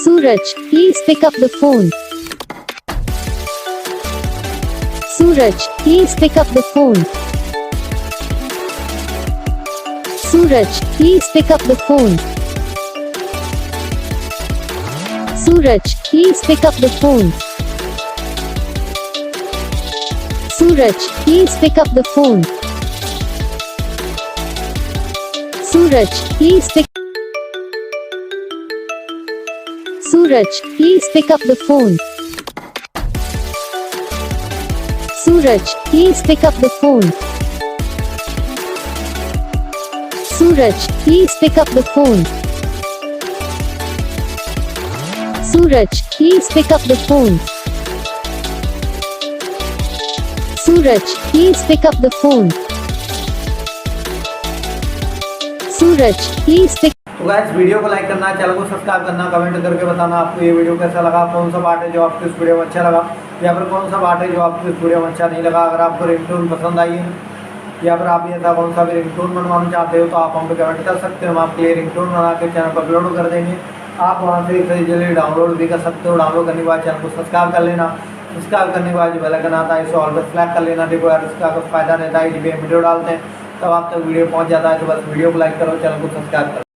Suraj, please pick up the phone. Suraj, please pick up the phone. Suraj, please pick up the phone. Suraj, please pick up the phone. Suraj, please pick up the phone. Suraj, please pick. Suraj, please pick up the phone. Suraj, please pick up the phone. Suraj, please pick up the phone. Suraj, please pick up the phone. Suraj, please pick up the phone. Suraj, please pick. तो guys video को like करना, channel को subscribe करना, comment करके बताना आपको ये video कैसा लगा, कौन सा पार्ट है जो आपको इस वीडियो में अच्छा लगा, या फिर कौन सा पार्ट है जो आपको इस वीडियो में अच्छा नहीं लगा। अगर आपको रिंगटोन पसंद आई है या फिर आप ऐसा कौन सा भी रिंगटोन बनवाना चाहते हो तो आप हम पे कमेंट कर सकते हो। हम आपके लिए रिंगटोन बना के चैनल पर अपलोड कर देंगे। आप वहाँ से इजीली डाउनलोड भी कर सकते हो। डाउनलोड करने के बाद चैनल को सब्सक्राइब कर लेना। सब्सक्राइब करने के बाद जो बेल आइकन आता है इसे ऑल पर सेलेक्ट कर लेना। देखो यार इसका कुछ फ़ायदा रहता है, जब वीडियो डालते हैं तब आप तक वीडियो पहुँच जाता है। तो बस वीडियो को लाइक करो, चैनल को सब्सक्राइब करो।